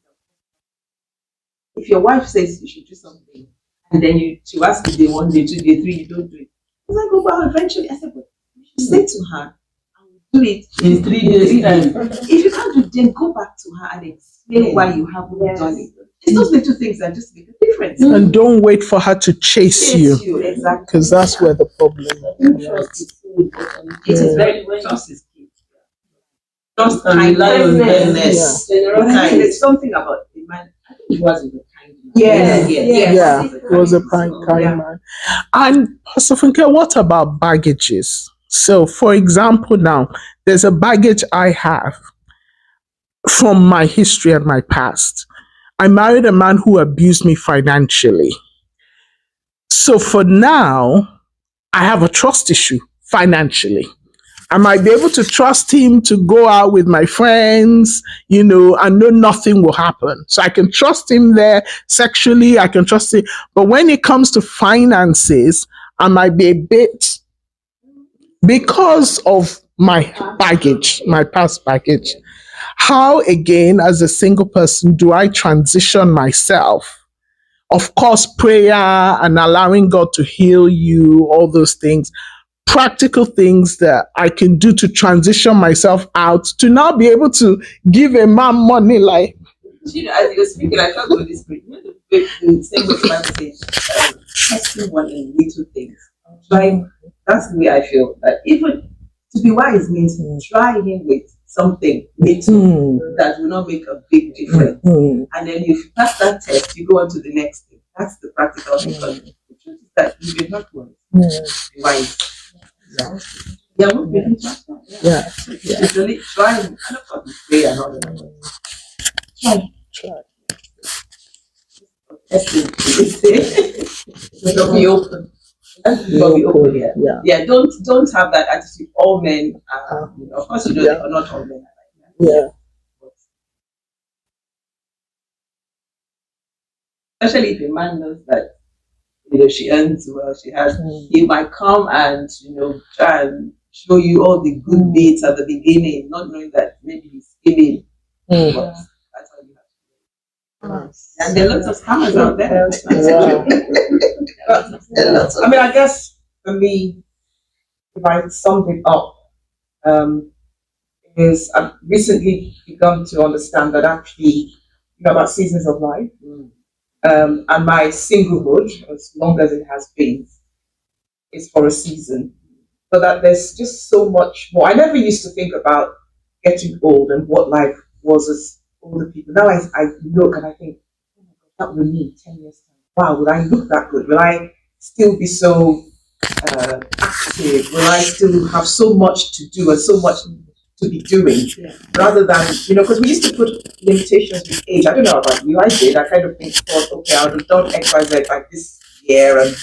If your wife says you should do something, and then she asks you day one, day two, day three, you don't do it. He's like, "Oh, well, eventually." I said, "But you should say to her, I will do it In 3 days time. If you can't do it, then go back to her and explain why you haven't done it." It's those little things that just make a difference. And don't wait for her to chase you, Exactly. because that's where the problem is. Trust is so important. It is very trust is key. Trust And rely on kindness. There's something about the man. I think he was a kind man. Yeah, he was a kind man. And Pastor Funke, what about baggages? So, for example, now there's a baggage I have from my history and my past. I married a man who abused me financially. So for now, I have a trust issue financially. I might be able to trust him to go out with my friends, and know nothing will happen. So I can trust him there sexually, I can trust him. But when it comes to finances, I might be a bit, because of my baggage, my past baggage. How, again, as a single person, do I transition myself? Of course, prayer and allowing God to heal you, all those things, practical things that I can do to transition myself out to now be able to give a man money like. As you were speaking, I thought of this. The same way man says, testing one in little things. That's the way I feel. That even to be wise means try him with something little that will not make a big difference. And then if you pass that test, you go on to the next thing. That's the practical thing. But the truth is that you may not want wise. Yeah, we really trust that. It's only try and of course pray and all that. Try. Don't be open. Be open here. Yeah. Don't have that attitude. All men are, of course, not all men are like that. Yeah. Especially if a man knows that she earns well, he might come and try and show you all the good bits at the beginning, not knowing that maybe he's stealing. But that's how you have to do it. And there are lots of scammers out there. I mean, I guess for me, if I summed it up, is I've recently begun to understand that actually, about seasons of life, and my singlehood, as long as it has been, is for a season. But that there's just so much more. I never used to think about getting old and what life was older people. Now I look and I think, oh my God, that would me 10 years time. Wow, will I look that good? Will I still be so active? Will I still have so much to do and so much to be doing? Rather than, because we used to put limitations with age. I don't know about you, I did. I kind of thought, okay, I would have done X, Y, Z by this year and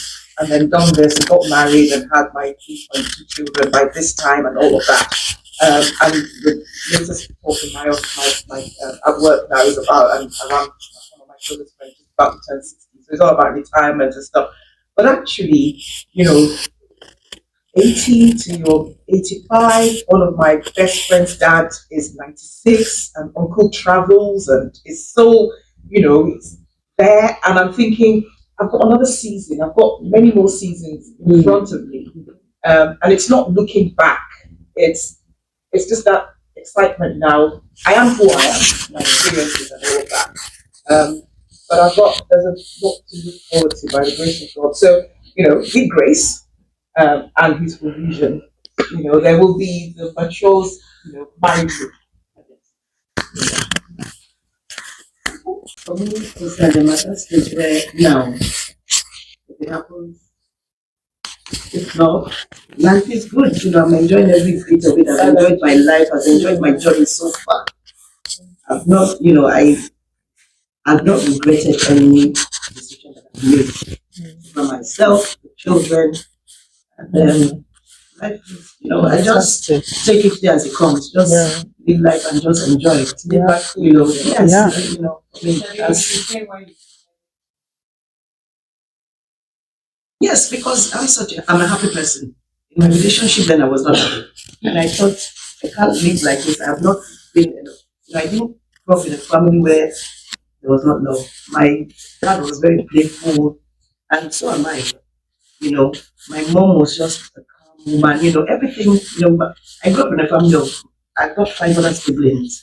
then done this and got married and had my 3.2 children by this time and all of that. And the latest talk in my at work now is about around one of my children's friends is about to turn 60. So it's all about retirement and stuff. But actually, 80 to your 85. One of my best friend's dad is 96, and uncle travels and is so, it's there. And I'm thinking, I've got another season. I've got many more seasons in front of me. And it's not looking back. It's just that excitement now. I am who I am, my experiences and all of that. But there's a lot to look forward to by the grace of God. So, with grace and His provision, there will be the matures, married group. For me, it's like the matter stage where now, if it happens, if not, life is good. I'm enjoying every bit of it. I've enjoyed my life. I've enjoyed my journey so far. I've not, I've not regretted any decision that I've made for myself, the children, and then life is, I just take it as it comes. Just live life and just enjoy it. Live life, yes, I mean, yes, because I'm a happy person. In my relationship, then I was not happy, and I thought I can't live like this. I have not been, I didn't grow up in a family where there was not love. My dad was very playful, and so am I. My mom was just a calm woman. Everything. But I grew up in a family of. I got 5 other siblings,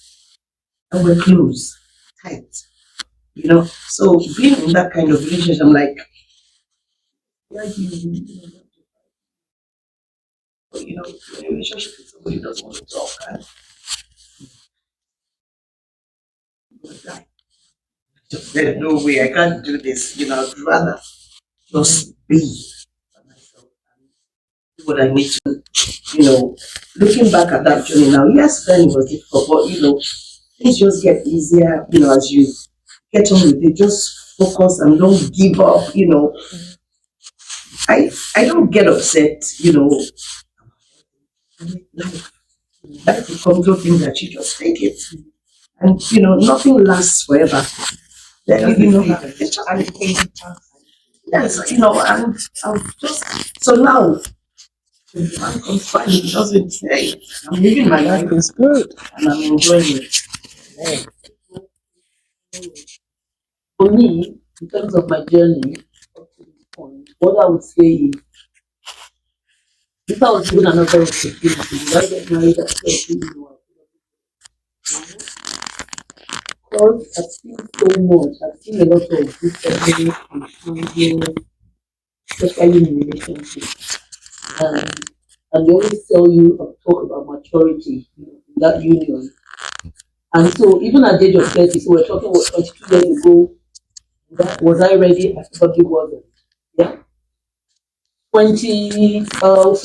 and we're close, tight. So being in that kind of relationship, I'm like, why do in a relationship with somebody who doesn't want to talk and die. Just said, no way, I can't do this. I'd rather just be by myself and do what I need to. Looking back at that journey now, yes, then it was difficult, but things just get easier. As you get on with it, just focus and don't give up. I don't get upset. Life becomes something that you just take it, and nothing lasts forever. Then it's just yes, and I'm just so now. When the man comes by, he doesn't say, I'm living my life is good and I'm enjoying it. For me, in terms of my journey up to this point, what I would say is, if I was given another opportunity, would I get married at 30? Because I've seen so much. I've seen a lot of disagreement and changing, especially in relationships. And they always tell you talk about maturity in that union. And so even at the age of 30, so we're talking about 22 years ago, was I ready? I probably wasn't. Yeah. 22 years ago,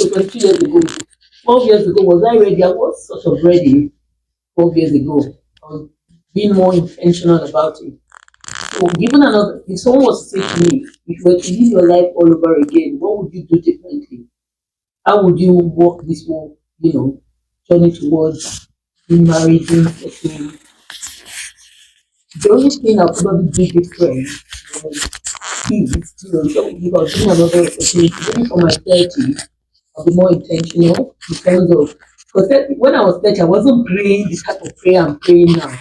12 years ago, was I ready? I was sort of ready 12 years ago. I was being more intentional about it. So given if someone was to say to me, if you were to live your life all over again, what would you do differently? How would you walk this whole, journey towards being married, being settled? The only thing I'll probably do different was kids, because being another opportunity, maybe for my 30, I'll be more intentional in terms of, because when I was 30, I wasn't praying the type of prayer I'm praying now.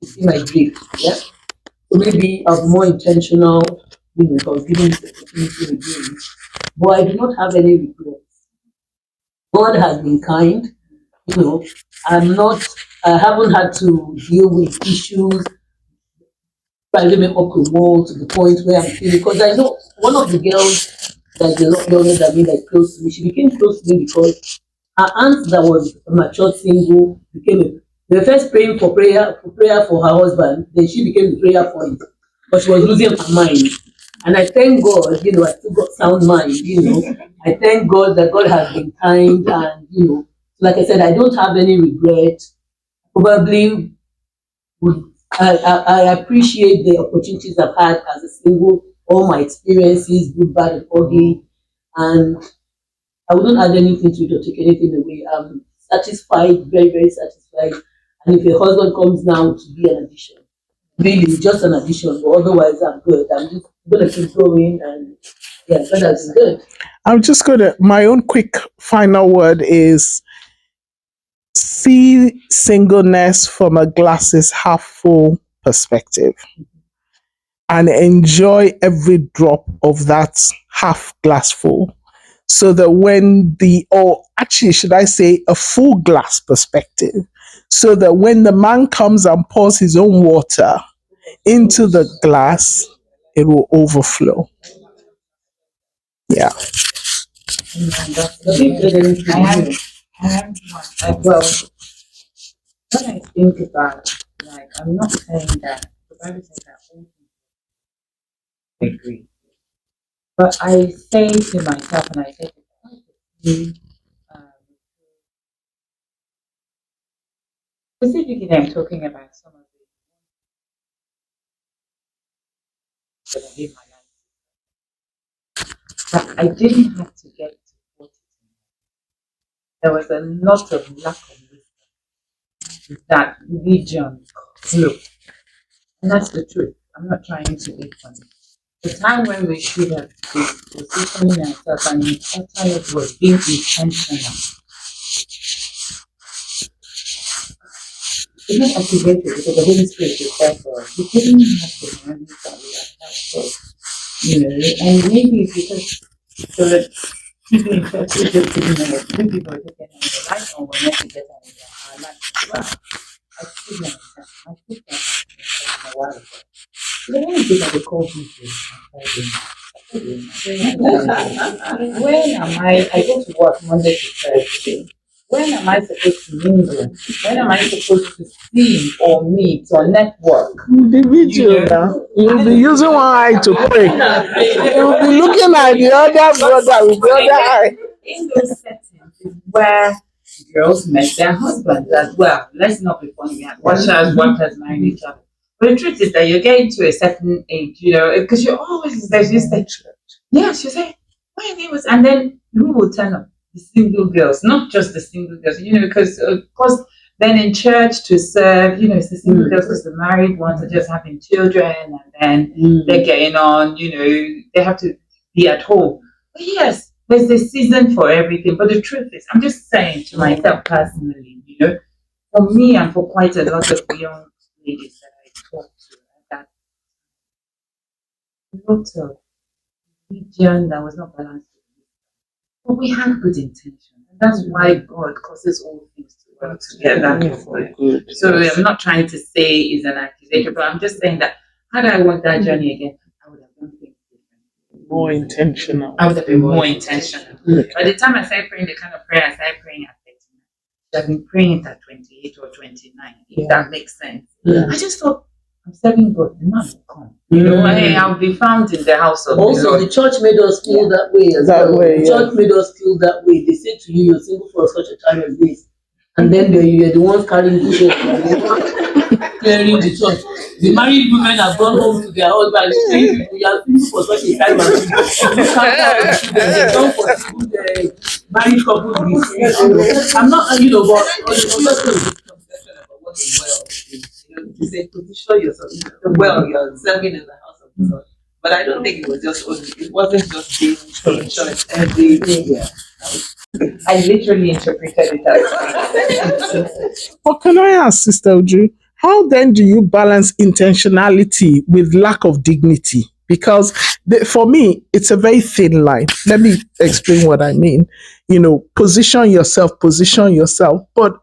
You see my drift, yeah? So maybe I'll be more intentional, if I was given this opportunity again. But I do not have any regrets. God has been kind, I haven't had to deal with issues driving me up the wall to the point where I'm feeling, because I know one of the girls that's a lot younger than me, that's close to me, she became close to me because her aunt that was a mature single became They were first praying for prayer for her husband. Then she became the prayer point, but she was losing her mind. And I thank God, I still got sound mind. I thank God that God has been kind, and like I said, I don't have any regret. Probably would I appreciate the opportunities I've had as a single, all my experiences, good, bad, and ugly, and I wouldn't add anything to it or take anything away. I'm satisfied, very, very satisfied. And if a husband comes now to be an addition, really just an addition, but otherwise I'm good. I'm just gonna keep going, and yeah, God has been good. I'm just going to, my own quick final word is see singleness from a glasses half full perspective and enjoy every drop of that half glass full. So that when or actually, should I say, a full glass perspective, so that when the man comes and pours his own water into the glass, it will overflow. Yeah. I have one. Well, when I think about, like, I'm not saying that the Bible says that all people agree, but I say to myself, and I say to quite a few, um, specifically, I'm talking about some of the that I live my life, that I didn't have to get to 40. There was a lot of lack of wisdom that religion grew. And that's the truth. I'm not trying to be funny. The time when we should have been positioning ourselves and important was being intentional. It's not activated because the Holy Spirit is there for us. We didn't have the money that we have for, and maybe it's because the people in church who just didn't know what three people are getting on the life or we're not to get on our life as well. I still know that. I think that a while ago. The only thing that they call people when am I go to work Monday to Thursday. When am I supposed to mingle? When am I supposed to see or meet or network? Individual now. You'll be using one eye to pray. You'll be looking at the other brother with the other eye. In those settings is where girls met their husbands as well. Let's not be funny. Watchers, workers married each other. But the truth is that you're getting to a certain age, because you're always there's this thing. Yes, you say, my name was, and then who will turn up? The single girls, not just the single girls, because of course, then in church to serve, it's the single girls because the married ones are just having children and then they're getting on, they have to be at home. But yes, there's a season for everything. But the truth is, I'm just saying to myself personally, for me and for quite a lot of young ladies that I talk to, that a lot of religion that was not balanced. But we had good intention. And that's why God causes all things to work together for good. So I'm not trying to say it's an accusation, but I'm just saying that had I walked that journey again, I would have done things differently. More intentional. I would have been more intentional. By the time I started praying the kind of prayer I started praying at 39, I've been praying it at 28 or 29, if that makes sense. I just thought, I'm serving God, the man will come. I'll be found in the house of Also, the church made us feel that way as well. The church made us feel that way. They said to you, you're single for such a time as this. And then you're the ones carrying the church, clearing the church. The married women have gone home to their husband and saying, you are single for such a time as this. You can't have children. They don't for the married couple this. I'm not, but on the serious to say position yourself. Well, you're serving in the house of the Lord. But I don't think it was just only, it wasn't just being in church every day. Yeah. I literally interpreted it as But can I ask, Sister Uju, how then do you balance intentionality with lack of dignity? Because for me, it's a very thin line. Let me explain what I mean. Position yourself. But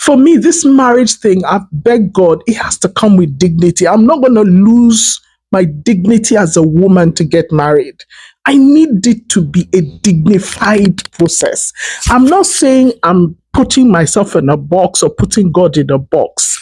for me, this marriage thing, I beg God, it has to come with dignity. I'm not going to lose my dignity as a woman to get married. I need it to be a dignified process. I'm not saying I'm putting myself in a box or putting God in a box.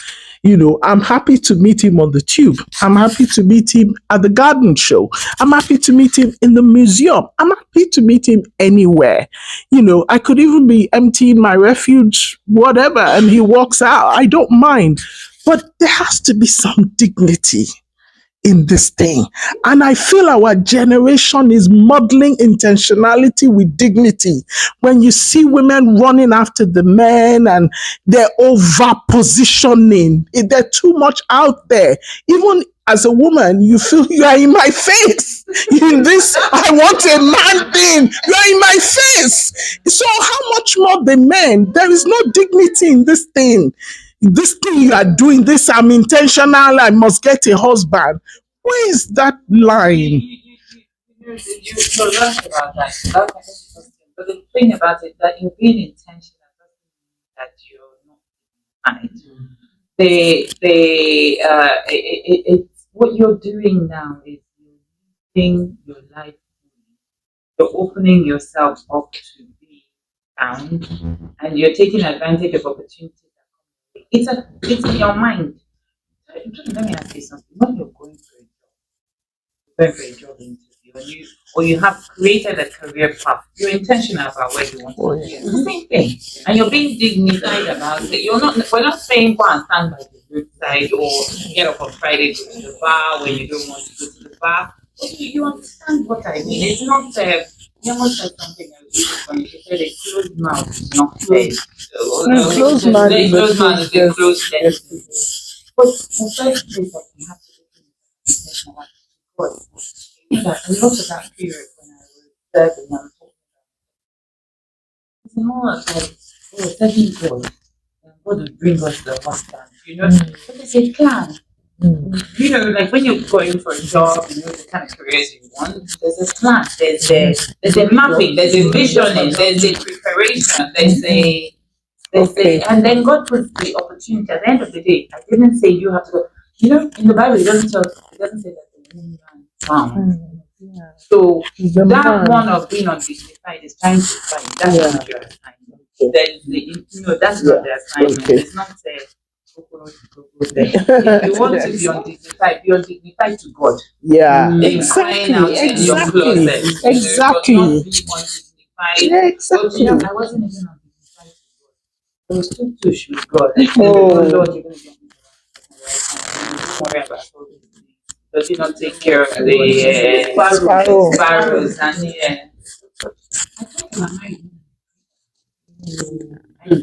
I'm happy to meet him on the tube. I'm happy to meet him at the garden show. I'm happy to meet him in the museum. I'm happy to meet him anywhere. I could even be emptying my refuge, whatever, and he walks out. I don't mind. But there has to be some dignity in this thing. And I feel our generation is modeling intentionality with dignity. When you see women running after the men and they're over positioning, they're too much out there. Even as a woman, you feel you are in my face. In this, I want a man thing. You are in my face. So how much more the men? There is no dignity in this thing. This thing you are doing, this I'm intentional, I must get a husband. Where is that line? You're right about that. But the thing about it, that in being intentional, that you're not on it. It's what you're doing now is you're living your life. You're opening yourself up to be found, and you're taking advantage of opportunities. It's in your mind. Let me ask you something. When you're going for a job interview, or you have created a career path, you're intentional about where you want to be. It's the same thing, and you're being dignified about it. We're not saying go and stand by the roadside or get up on Friday to go to the bar when you don't want to go to the bar. You understand what I mean? It's not. You almost said something else. You said a closed mouth is not fed. Closed mouth is a closed destiny. But the first place that we have to be intentional was that a lot of that period when I was serving, I was talking about it's more like, serving God. God will bring us the husband, But it's a plan. Like when you're going for a job, the kind of careers you want, there's a plan, there's a mapping, there's a visioning, there's a preparation, and then God puts the opportunity at the end of the day. I didn't say you have to go. In the Bible, it doesn't say that the woman found. So that one of being undignified is trying to find. That's not your assignment. That's not the assignment. It's not if you want to be undignified to God. Yeah, exactly. Exactly. Exactly. I wasn't even undignified to God. I was too tush with God. Oh Lord, you're going to get me the right hand. Does he not take care of the sparrows and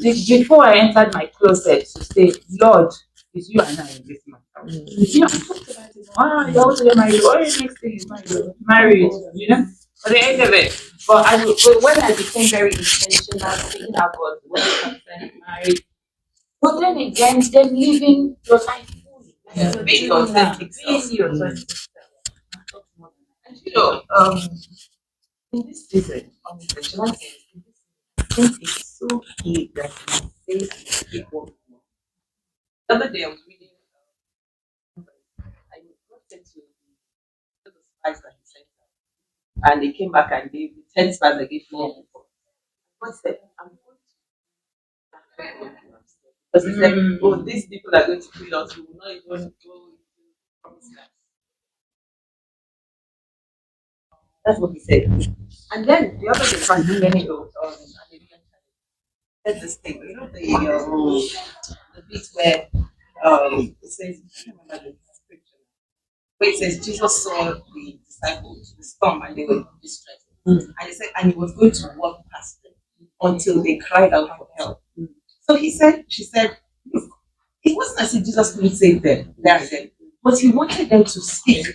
before I entered my closet to say, Lord, it's you and I in this matter. I talked about it. You also get married. Next thing is married. At the end of it. But when I became very intentional, thinking about when I concerned married, but then again, then living your life fully, being authentic, being yourself. And in this season, I think it's so key that we say people. The other day I was reading, I got sent to the spies that he sent out, and they came back and gave the 10 spies they gave me. God said, I'm going to. Because he said, oh, these people are going to kill us, we will not even go into promised land. That's what he said. And then the other day, I many said this thing, the bit where it says, I can't remember the scripture, where it says Jesus saw the disciples, the storm, and they were distressed. And he said, and he was going to walk past them until they cried out for help. So she said, it wasn't as if Jesus couldn't save them, but he wanted them to speak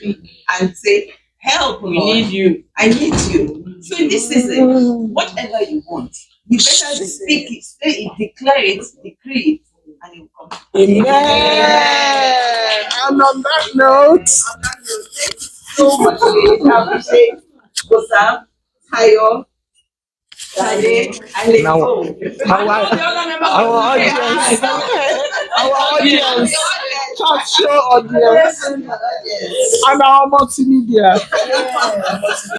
and say, help, we need you. I need you. So in this season, whatever you want, you better speak it, say it, declare it, decree it, and it will come. Amen. And on that note, thank you so much, ladies. I appreciate Gosam, Tayo, and now our audience, chat show audience, and our multimedia.